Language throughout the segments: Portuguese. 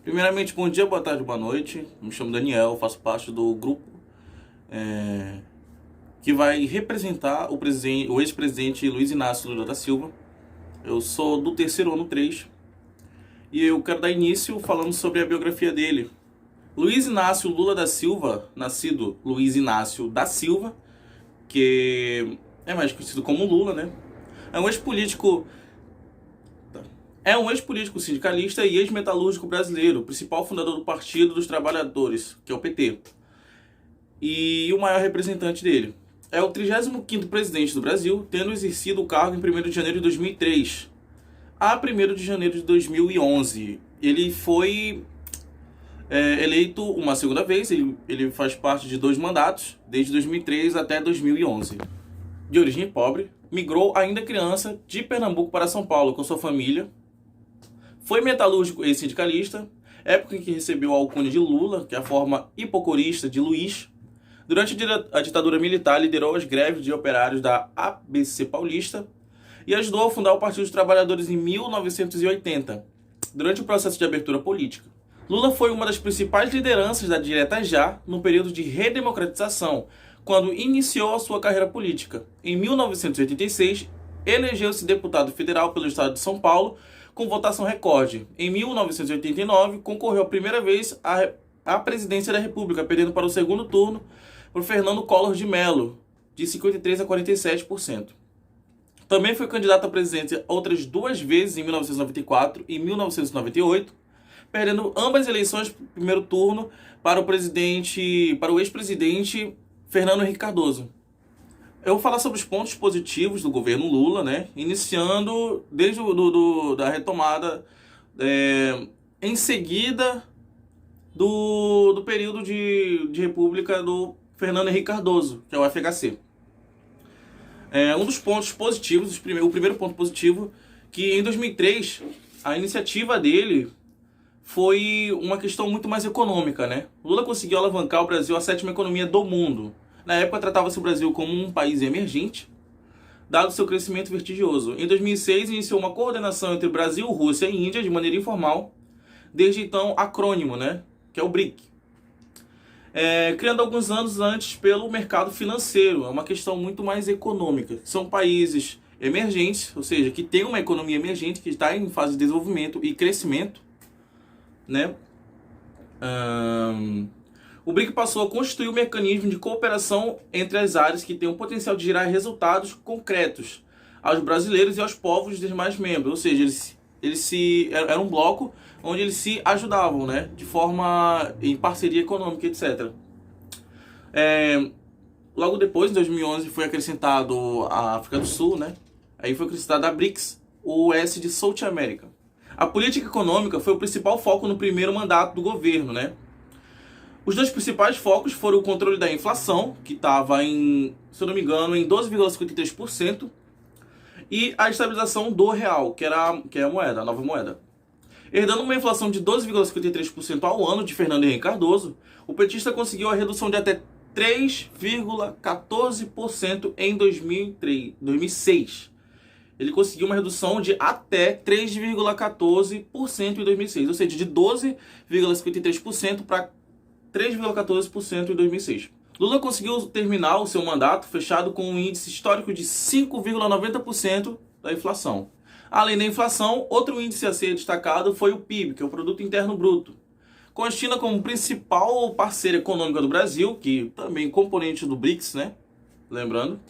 Primeiramente, bom dia, boa tarde, boa noite. Me chamo Daniel, faço parte do grupo que vai representar o ex-presidente Luiz Inácio Lula da Silva. Eu sou do terceiro ano 3 e eu quero dar início falando sobre a biografia dele. Luiz Inácio Lula da Silva, nascido Luiz Inácio da Silva, que é mais conhecido como Lula, né? É um ex-político sindicalista e ex-metalúrgico brasileiro, principal fundador do Partido dos Trabalhadores, que é o PT, e o maior representante dele. É o 35º presidente do Brasil, tendo exercido o cargo em 1º de janeiro de 2003 a 1º de janeiro de 2011. Ele foi eleito uma segunda vez, ele faz parte de 2 mandatos, desde 2003 até 2011. De origem pobre, migrou ainda criança de Pernambuco para São Paulo com sua família. Foi metalúrgico e sindicalista, época em que recebeu a alcunha de Lula, que é a forma hipocorista de Luiz. Durante a ditadura militar, liderou as greves de operários da ABC Paulista e ajudou a fundar o Partido dos Trabalhadores em 1980, durante o processo de abertura política. Lula foi uma das principais lideranças da Direta Já no período de redemocratização, quando iniciou a sua carreira política. Em 1986, elegeu-se deputado federal pelo estado de São Paulo, com votação recorde. Em 1989, concorreu a primeira vez à presidência da República, perdendo para o segundo turno por Fernando Collor de Mello, de 53% a 47%. Também foi candidato à presidência outras 2 vezes, em 1994 e 1998, perdendo ambas as eleições no primeiro turno para o ex-presidente Fernando Henrique Cardoso. Eu vou falar sobre os pontos positivos do governo Lula, né? Iniciando desde da retomada, em seguida do período de república do Fernando Henrique Cardoso, que é o FHC. Um dos pontos positivos, o primeiro ponto positivo, que em 2003 a iniciativa dele foi uma questão muito mais econômica, né? Lula conseguiu alavancar o Brasil à 7ª economia do mundo. Na época, tratava-se o Brasil como um país emergente, dado seu crescimento vertiginoso. Em 2006, iniciou uma coordenação entre Brasil, Rússia e Índia de maneira informal, desde então acrônimo, né, que é o BRIC. Criando alguns anos antes pelo mercado financeiro, é uma questão muito mais econômica. São países emergentes, ou seja, que tem uma economia emergente, que está em fase de desenvolvimento e crescimento, né? O BRIC passou a constituir um mecanismo de cooperação entre as áreas que tem o potencial de gerar resultados concretos aos brasileiros e aos povos dos demais membros. Ou seja, era um bloco onde eles se ajudavam, né, de forma em parceria econômica, etc. Logo depois, em 2011, foi acrescentado a África do Sul, né? Aí foi acrescentado a BRICS, o S de South America. A política econômica foi o principal foco no primeiro mandato do governo, né? Os 2 principais focos foram o controle da inflação, que estava em, se eu não me engano, em 12,53%, e a estabilização do real, que é a moeda, a nova moeda. Herdando uma inflação de 12,53% ao ano de Fernando Henrique Cardoso, o petista conseguiu a redução de até 3,14% em 2006. Ele conseguiu uma redução de até 3,14% em 2006, ou seja, de 12,53% para 3,14% em 2006. Lula conseguiu terminar o seu mandato fechado com um índice histórico de 5,90% da inflação. Além da inflação, outro índice a ser destacado foi o PIB, que é o Produto Interno Bruto. Com a China como principal parceira econômica do Brasil, que também é componente do BRICS, né? Lembrando.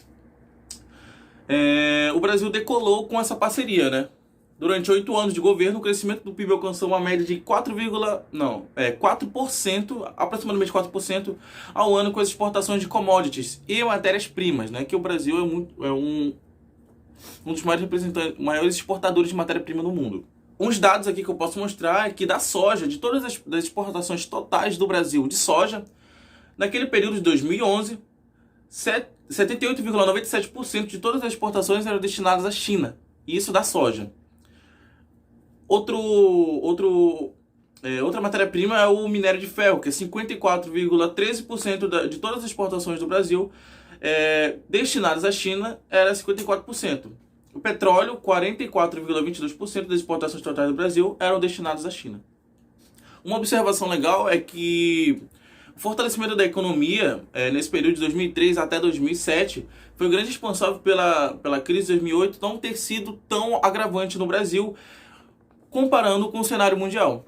O Brasil decolou com essa parceria, né? Durante 8 anos de governo, o crescimento do PIB alcançou uma média de 4%, aproximadamente 4% ao ano, com as exportações de commodities e matérias-primas, né? Que o Brasil é um dos maiores exportadores de matéria-prima do mundo. Uns dados aqui que eu posso mostrar é que da soja, de todas as exportações totais do Brasil de soja, naquele período de 2011, 78,97% de todas as exportações eram destinadas à China. Isso da soja. Outra matéria-prima é o minério de ferro, que é 54,13% de todas as exportações do Brasil destinadas à China, era 54%. O petróleo, 44,22% das exportações totais do Brasil eram destinadas à China. Uma observação legal é que o fortalecimento da economia nesse período de 2003 até 2007 foi o grande responsável pela crise de 2008 não ter sido tão agravante no Brasil, comparando com o cenário mundial.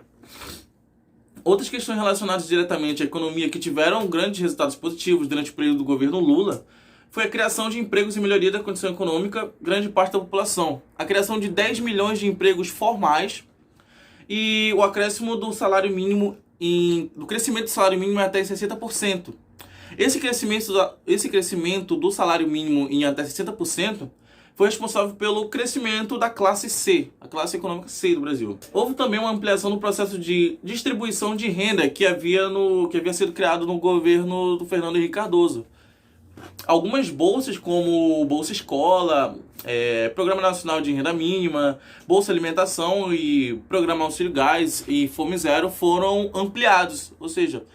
Outras questões relacionadas diretamente à economia que tiveram grandes resultados positivos durante o período do governo Lula foi a criação de empregos e melhoria da condição econômica grande parte da população. A criação de 10 milhões de empregos formais e o acréscimo do salário mínimo do crescimento do salário mínimo em até 60%. Esse crescimento do salário mínimo em até 60% foi responsável pelo crescimento da classe C, a classe econômica C do Brasil. Houve também uma ampliação no processo de distribuição de renda que havia sido criado no governo do Fernando Henrique Cardoso. Algumas bolsas, como Bolsa Escola, Programa Nacional de Renda Mínima, Bolsa Alimentação e Programa Auxílio Gás e Fome Zero foram ampliados, ou seja,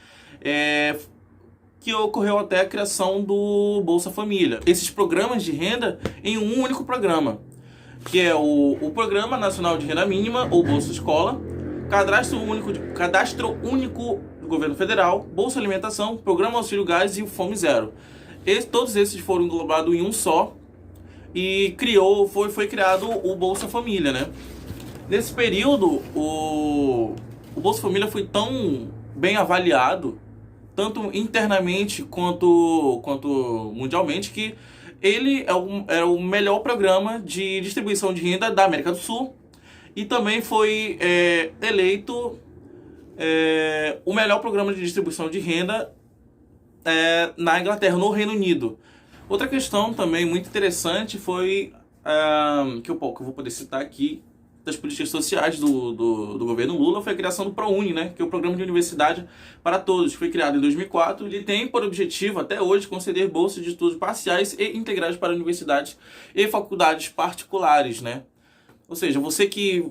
que ocorreu até a criação do Bolsa Família. Esses programas de renda em um único programa, que é o Programa Nacional de Renda Mínima, ou Bolsa Escola, Cadastro Único do Governo Federal, Bolsa Alimentação, Programa Auxílio Gás e o Fome Zero. Todos esses foram englobados em um só e foi criado o Bolsa Família, né? Nesse período, o Bolsa Família foi tão bem avaliado, tanto internamente quanto mundialmente, que ele era o melhor programa de distribuição de renda da América do Sul e também foi eleito o melhor programa de distribuição de renda na Inglaterra, no Reino Unido. Outra questão também muito interessante foi, que eu vou poder citar aqui, das políticas sociais do governo Lula, foi a criação do ProUni, né, que é o Programa de Universidade para Todos, que foi criado em 2004. Ele tem por objetivo, até hoje, conceder bolsas de estudos parciais e integrais para universidades e faculdades particulares, né? Ou seja, você que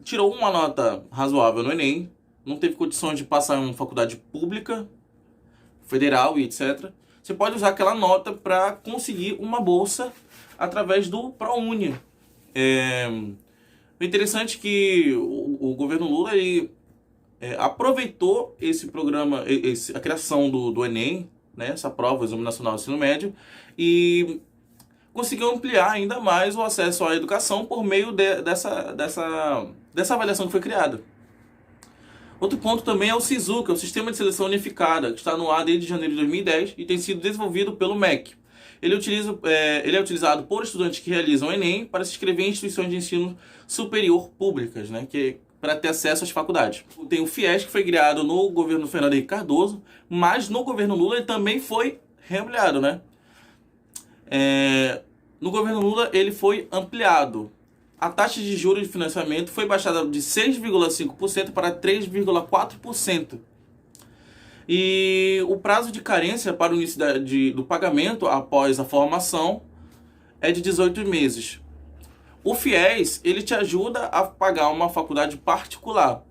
tirou uma nota razoável no Enem, não teve condições de passar em uma faculdade pública, federal e etc., você pode usar aquela nota para conseguir uma bolsa através do ProUni. O interessante é que o governo Lula aproveitou esse programa, a criação do Enem, né, essa prova, o Exame Nacional do Ensino Médio, e conseguiu ampliar ainda mais o acesso à educação por meio dessa avaliação que foi criada. Outro ponto também é o SISU, que é o Sistema de Seleção Unificada, que está no ar desde janeiro de 2010 e tem sido desenvolvido pelo MEC. Ele é utilizado por estudantes que realizam o Enem para se inscrever em instituições de ensino superior públicas, né, para ter acesso às faculdades. Tem o FIES, que foi criado no governo Fernando Henrique Cardoso, mas no governo Lula ele também foi reampliado, né? No governo Lula ele foi ampliado. A taxa de juros de financiamento foi baixada de 6,5% para 3,4%. E o prazo de carência para o início do pagamento após a formação é de 18 meses. O FIES, ele te ajuda a pagar uma faculdade particular.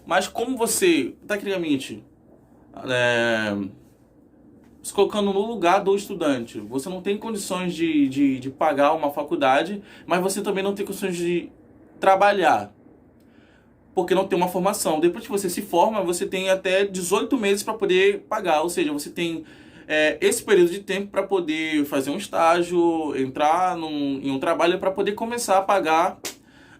Mas como você, tecnicamente, se colocando no lugar do estudante, você não tem condições de pagar uma faculdade, mas você também não tem condições de trabalhar, porque não tem uma formação. Depois que você se forma, você tem até 18 meses para poder pagar, ou seja, você tem esse período de tempo para poder fazer um estágio, entrar em um trabalho para poder começar a pagar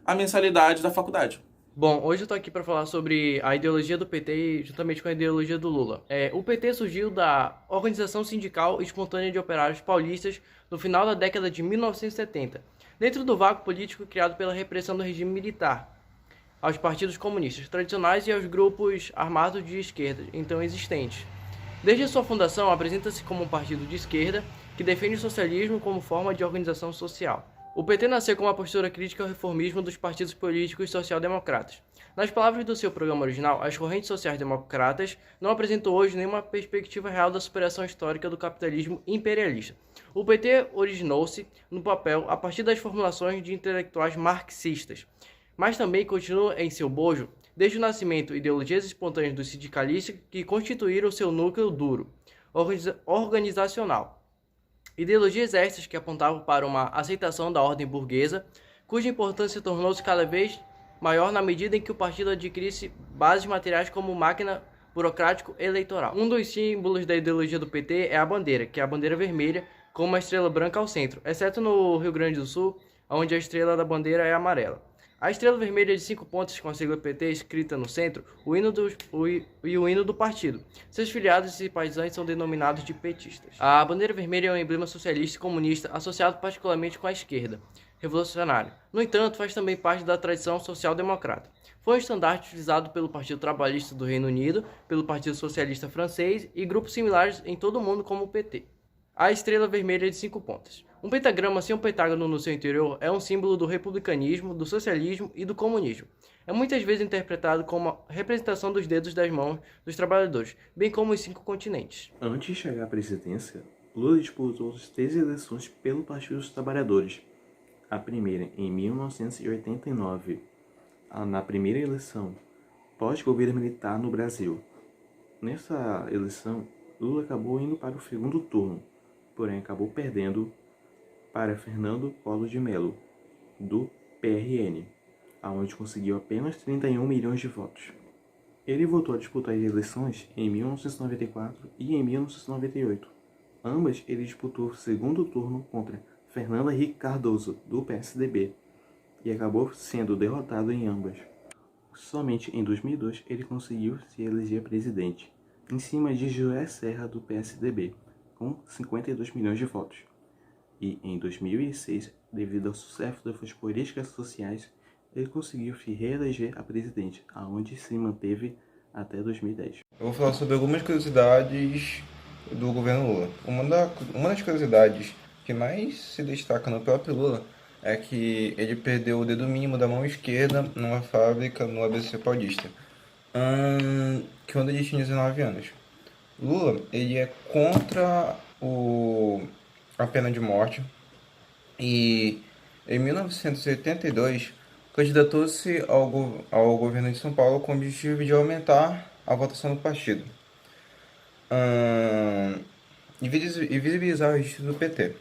a mensalidade da faculdade. Bom, hoje eu tô aqui para falar sobre a ideologia do PT e juntamente com a ideologia do Lula. O PT surgiu da Organização Sindical Espontânea de Operários Paulistas no final da década de 1970, dentro do vácuo político criado pela repressão do regime militar aos partidos comunistas tradicionais e aos grupos armados de esquerda então existentes. Desde a sua fundação, apresenta-se como um partido de esquerda que defende o socialismo como forma de organização social. O PT nasceu com uma postura crítica ao reformismo dos partidos políticos social-democratas. Nas palavras do seu programa original, as correntes sociais-democratas não apresentam hoje nenhuma perspectiva real da superação histórica do capitalismo imperialista. O PT originou-se no papel a partir das formulações de intelectuais marxistas, mas também continua em seu bojo, desde o nascimento, ideologias espontâneas dos sindicalistas que constituíram seu núcleo duro, organizacional. Ideologias estas que apontavam para uma aceitação da ordem burguesa, cuja importância tornou-se cada vez maior na medida em que o partido adquirisse bases materiais como máquina burocrático eleitoral. Um dos símbolos da ideologia do PT é a bandeira, que é a bandeira vermelha, com uma estrela branca ao centro, exceto no Rio Grande do Sul, onde a estrela da bandeira é amarela. A estrela vermelha de 5 pontas com a sigla PT escrita no centro, o hino do partido. Seus filiados e simpatizantes são denominados de petistas. A bandeira vermelha é um emblema socialista e comunista associado particularmente com a esquerda revolucionária. No entanto, faz também parte da tradição social-democrata. Foi um estandarte utilizado pelo Partido Trabalhista do Reino Unido, pelo Partido Socialista Francês e grupos similares em todo o mundo como o PT. A estrela vermelha de 5 pontas. Um pentagrama sem um pentágono no seu interior é um símbolo do republicanismo, do socialismo e do comunismo. É muitas vezes interpretado como a representação dos dedos das mãos dos trabalhadores, bem como os 5 continentes. Antes de chegar à presidência, Lula disputou as 3 eleições pelo Partido dos Trabalhadores. A primeira em 1989, na primeira eleição pós-governo militar no Brasil. Nessa eleição, Lula acabou indo para o segundo turno, porém acabou perdendo para Fernando Collor de Mello, do PRN, aonde conseguiu apenas 31 milhões de votos. Ele voltou a disputar as eleições em 1994 e em 1998. Ambas ele disputou o segundo turno contra Fernando Henrique Cardoso, do PSDB, e acabou sendo derrotado em ambas. Somente em 2002 ele conseguiu se eleger presidente, em cima de José Serra, do PSDB, com 52 milhões de votos. E em 2006, devido ao sucesso das suas políticas sociais, ele conseguiu se reeleger a presidente, aonde se manteve até 2010. Eu vou falar sobre algumas curiosidades do governo Lula. Uma das curiosidades que mais se destaca no próprio Lula é que ele perdeu o dedo mínimo da mão esquerda numa fábrica no ABC Paulista, quando ele tinha 19 anos. Lula, ele é contra a pena de morte e em 1982 candidatou-se ao governo de São Paulo com o objetivo de aumentar a votação do partido e visibilizar o registro do PT.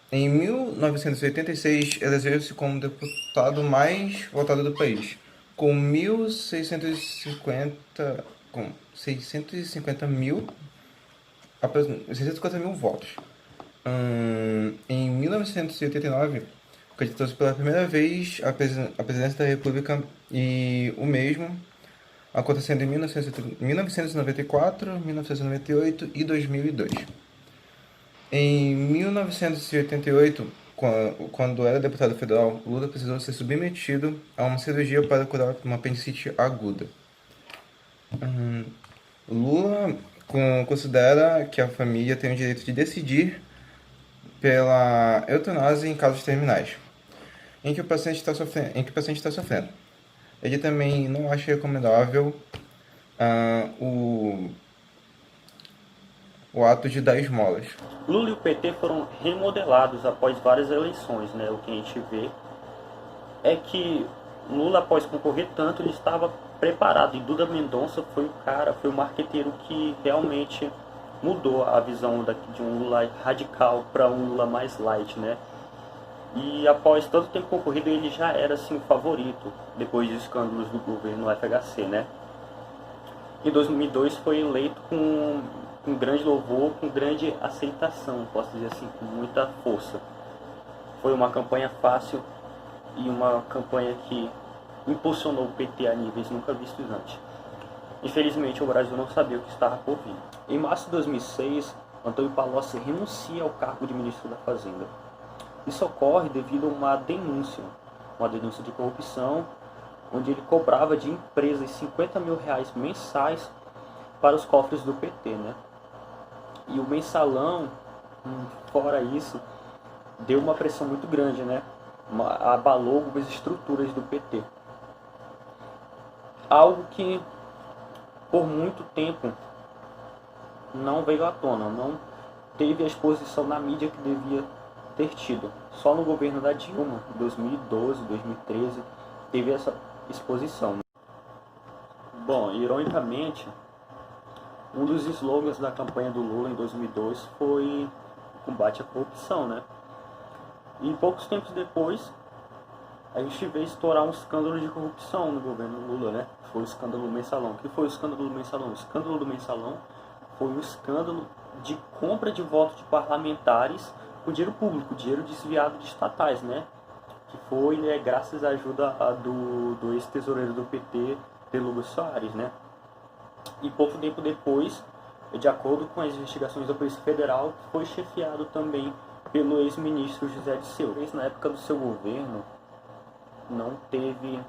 Em 1986, elegeu-se como deputado mais votado do país, com 650 mil votos. Em 1989, candidatou-se pela primeira vez à presidência da República e o mesmo acontecendo em 1994, 1998 e 2002. Em 1988, quando era deputado federal, Lula precisou ser submetido a uma cirurgia para curar uma apendicite aguda. Lula considera que a família tem o direito de decidir pela eutanásia em casos terminais, em que o paciente está sofrendo. Ele também não acha recomendável o ato de dar esmolas. Lula e o PT foram remodelados após várias eleições, né? O que a gente vê é que Lula, após concorrer tanto, ele estava preparado. E Duda Mendonça foi o marqueteiro que realmente mudou a visão de um Lula radical para um Lula mais light, né? E após tanto tempo concorrido, ele já era assim o favorito, depois dos escândalos do governo FHC, né? Em 2002 foi eleito com grande louvor, com grande aceitação, posso dizer assim, com muita força. Foi uma campanha fácil e uma campanha que impulsionou o PT a níveis nunca vistos antes. Infelizmente, o Brasil não sabia o que estava por vir. Em março de 2006, Antônio Palocci renuncia ao cargo de ministro da Fazenda. Isso ocorre devido a uma denúncia de corrupção, onde ele cobrava de empresas 50 mil reais mensais para os cofres do PT, né? E o mensalão, fora isso, deu uma pressão muito grande, né? Abalou algumas estruturas do PT. Algo que, por muito tempo, não veio à tona, não teve a exposição na mídia que devia ter tido. Só no governo da Dilma, em 2012, 2013, teve essa exposição. Bom, ironicamente, um dos slogans da campanha do Lula em 2002 foi combate à corrupção, né? E poucos tempos depois, a gente vê estourar um escândalo de corrupção no governo Lula, né? Foi o escândalo do Mensalão. O que foi o escândalo do Mensalão? O escândalo do Mensalão foi um escândalo de compra de votos de parlamentares com dinheiro público, dinheiro desviado de estatais, né? Que foi, né, graças à ajuda do ex-tesoureiro do PT, Pelúcio Soares, né? E pouco tempo depois, de acordo com as investigações da Polícia Federal, foi chefiado também pelo ex-ministro José Dirceu. Na época do seu governo, não teve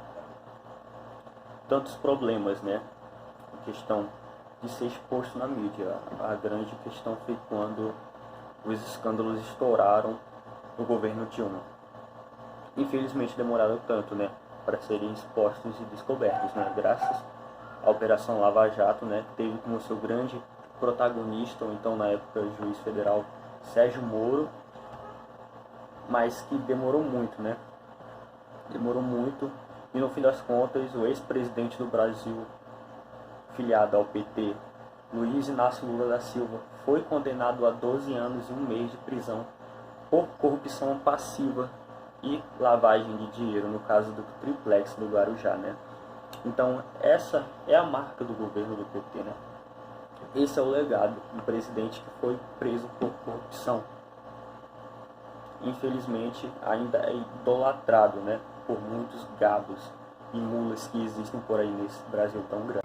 tantos problemas, né? A questão de ser exposto na mídia. A grande questão foi quando os escândalos estouraram no governo Dilma. Infelizmente demoraram tanto, né, para serem expostos e descobertos, né? Graças à Operação Lava Jato, né, que teve como seu grande protagonista, ou então na época juiz federal Sérgio Moro, mas que demorou muito, né? Demorou muito, e no fim das contas o ex-presidente do Brasil, filiado ao PT, Luiz Inácio Lula da Silva, foi condenado a 12 anos e 1 mês de prisão por corrupção passiva e lavagem de dinheiro, no caso do triplex do Guarujá, né? Então essa é a marca do governo do PT, né? Esse é o legado do presidente que foi preso por corrupção. Infelizmente ainda é idolatrado, né, por muitos gados e mulas que existem por aí nesse Brasil tão grande.